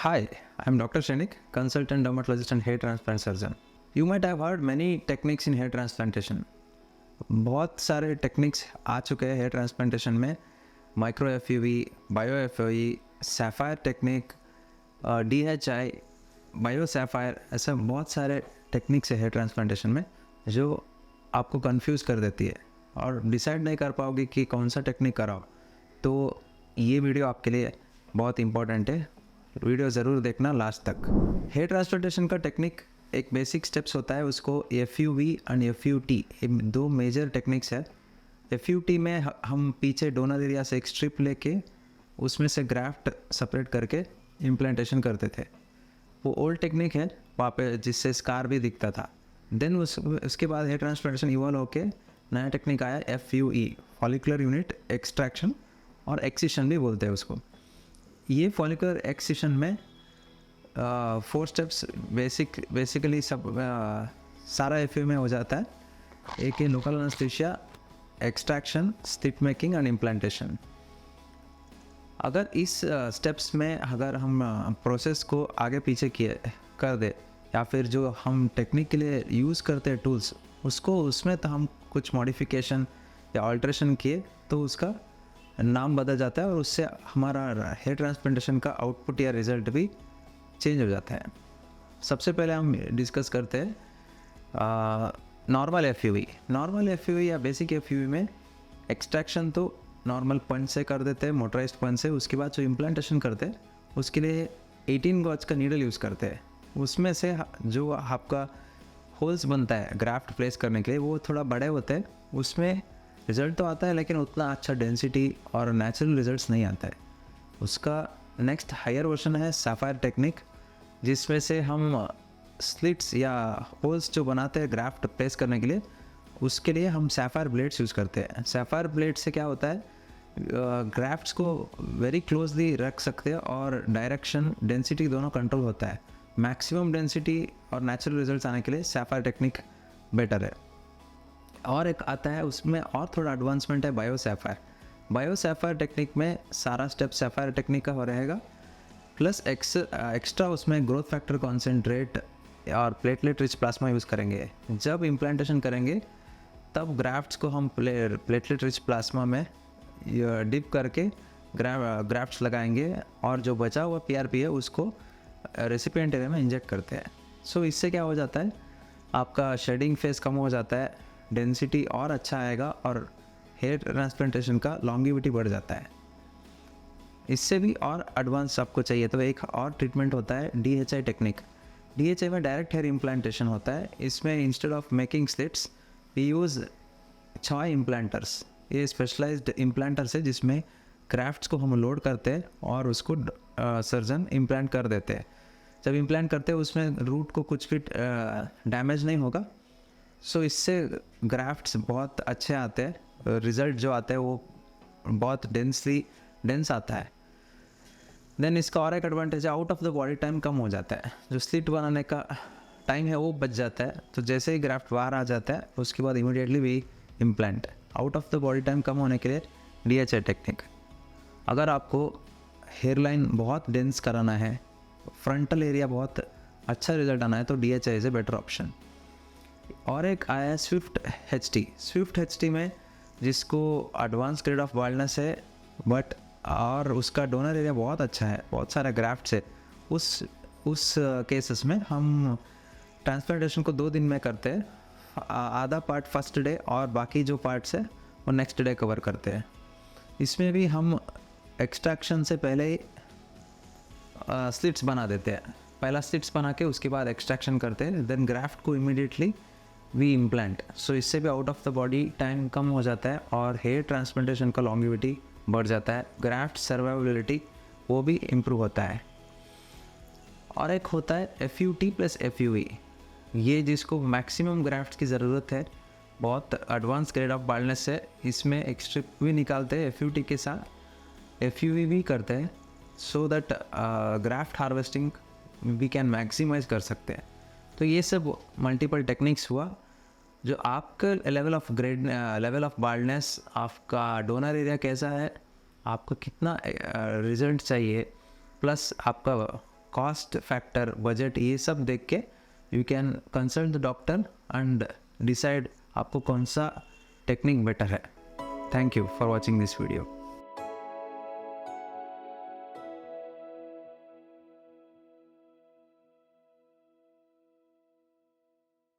Hi, I'm Dr. Shenik, consultant dermatologist and hair transplant surgeon. You might have heard many techniques in hair transplantation. बहुत सारे techniques आ चुके हैं hair transplantation में. Micro F U E, bio F U E, sapphire technique, DHI, bio sapphire, ऐसे बहुत सारे techniques है हेयर ट्रांसप्लांटेशन में जो आपको कंफ्यूज कर देती है और डिसाइड नहीं कर पाओगे कि कौन सा टेक्निक कराओ. तो ये वीडियो आपके लिए बहुत इंपॉर्टेंट है. वीडियो ज़रूर देखना लास्ट तक. हेयर ट्रांसप्लांटेशन का टेक्निक एक बेसिक स्टेप्स होता है, उसको FUV एंड FUT, ये दो मेजर टेक्निक्स है. FUT में हम पीछे डोनर एरिया से एक स्ट्रिप लेके उसमें से ग्राफ्ट सेपरेट करके इम्प्लांटेशन करते थे. वो ओल्ड टेक्निक है वहाँ पे, जिससे स्कार भी दिखता था. देन उसके बाद हेयर ट्रांसप्लांटेशन इवॉल्व होके नया टेक्निक आया FUE, फॉलिकुलर यूनिट एक्सट्रैक्शन, और एक्सिशन भी बोलते हैं उसको. ये फॉलिकुलर एक्सिशन में 4 स्टेप्स बेसिकली सब सारा FUE में हो जाता है. एक है local anaesthesia, extraction, slit making and implantation. अगर इस स्टेप्स में अगर हम प्रोसेस को आगे पीछे कर दे, या फिर जो हम टेक्निक के लिए यूज़ करते हैं टूल्स, उसको उसमें तो हम कुछ मॉडिफिकेशन या अल्ट्रेशन किए तो उसका नाम बदल जाता है और उससे हमारा हेयर ट्रांसप्लांटेशन का आउटपुट या रिज़ल्ट भी चेंज हो जाता है. सबसे पहले हम डिस्कस करते हैं नॉर्मल FUE. नॉर्मल FUE या बेसिक FUE में एक्सट्रैक्शन तो नॉर्मल पंच से कर देते हैं, मोटराइज्ड पंच से. उसके बाद जो इम्प्लांटेशन करते हैं उसके लिए 18 गॉज का नीडल यूज़ करते हैं. उसमें से जो आपका होल्स बनता है ग्राफ्ट प्लेस करने के लिए वो थोड़ा बड़े होते हैं. उसमें रिज़ल्ट तो आता है लेकिन उतना अच्छा डेंसिटी और नेचुरल रिजल्ट्स नहीं आता है. उसका नेक्स्ट हायर वर्जन है सैफायर टेक्निक, जिसमें से हम स्लिट्स या होल्स जो बनाते हैं ग्राफ्ट प्लेस करने के लिए, उसके लिए हम सैफायर ब्लेड्स यूज़ करते हैं. सैफायर ब्लेड से क्या होता है, ग्राफ्ट्स को वेरी क्लोजली रख सकते हैं और डायरेक्शन, डेंसिटी दोनों कंट्रोल होता है. मैक्सिमम डेंसिटी और नेचुरल रिजल्ट्स आने के लिए सैफायर टेक्निक बेटर है. और एक आता है उसमें और थोड़ा एडवांसमेंट है bio sapphire. Bio sapphire technique में सारा स्टेप सैफायर टेक्निक का हो रहेगा, प्लस एक्स्ट्रा उसमें ग्रोथ फैक्टर कॉन्सेंट्रेट और प्लेटलेट रिच प्लाज्मा यूज़ करेंगे. जब इम्प्लांटेशन करेंगे तब ग्राफ्ट्स को हम प्लेटलेट रिच प्लाज्मा में डिप करके ग्राफ्ट्स लगाएंगे और जो बचा हुआ PRP है उसको रेसिपिएंट एरिया में इंजेक्ट करते हैं. सो इससे क्या हो जाता है, आपका शेडिंग फेस कम हो जाता है, डेंसिटी और अच्छा आएगा और हेयर ट्रांसप्लांटेशन का लॉन्गिविटी बढ़ जाता है. इससे भी और एडवांस आपको चाहिए तो एक और ट्रीटमेंट होता है DHI टेक्निक. DHI में डायरेक्ट हेयर इम्प्लांटेशन होता है. इसमें instead of making slits we use Choi implanters. ये स्पेशलाइज्ड इम्प्लांटर्स है जिसमें क्राफ्ट्स को हम लोड करते हैं और उसको सर्जन इम्प्लांट कर देते हैं. जब इम्प्लांट करते हैं उसमें रूट को कुछ भी डैमेज नहीं होगा. सो इससे ग्राफ्ट्स बहुत अच्छे आते हैं, रिज़ल्ट जो आता है वो बहुत डेंस आता है. देन इसका और एक एडवांटेज है, out of the body time कम हो जाता है. जो स्लिट बनाने का टाइम है वो बच जाता है. तो जैसे ही ग्राफ्ट बाहर आ जाता है उसके बाद immediately we implant. Out of the body time कम होने के लिए DHI टेक्निक. अगर आपको हेयर लाइन बहुत डेंस कराना है, फ्रंटल एरिया बहुत अच्छा रिजल्ट आना है, तो DHI is a better option. और एक आया है स्विफ्ट HT. स्विफ्ट HT में जिसको एडवांस ग्रेड ऑफ बाल्डनेस है बट और उसका डोनर एरिया बहुत अच्छा है, बहुत सारे ग्राफ्ट्स है, उस केसेस में हम ट्रांसप्लांटेशन को 2 दिन में करते हैं. आधा पार्ट फर्स्ट डे और बाकी जो पार्ट्स है वो नेक्स्ट डे कवर करते हैं. इसमें भी हम एक्सट्रैक्शन से पहले ही स्लिट्स बना देते हैं. पहला स्लिट्स बना के उसके बाद एक्सट्रैक्शन करते हैं, देन ग्राफ्ट को इमीडिएटली वी इम्प्लांट. सो इससे भी out of the body time कम हो जाता है और हेयर ट्रांसप्लांटेशन का लॉन्गिविटी बढ़ जाता है. ग्राफ्ट सर्वाइवेबिलिटी वो भी इम्प्रूव होता है. और एक होता है FUT प्लस FUE. ये जिसको मैक्सिमम ग्राफ्ट की ज़रूरत है, बहुत एडवांस ग्रेड ऑफ बाल्डनेस है. इसमें एक स्ट्रिप भी निकालते हैं FUT के साथ, FUE भी करते हैं, so that graft harvesting we can maximize कर सकते हैं. तो ये सब मल्टीपल टेक्निक्स हुआ जो आपका लेवल ऑफ बाल्डनेस, आपका डोनर एरिया कैसा है, आपको कितना रिजल्ट चाहिए, प्लस आपका कॉस्ट फैक्टर, बजट, ये सब देख के you can consult the doctor and decide आपको कौन सा टेक्निक बेटर है. Thank you for watching this video.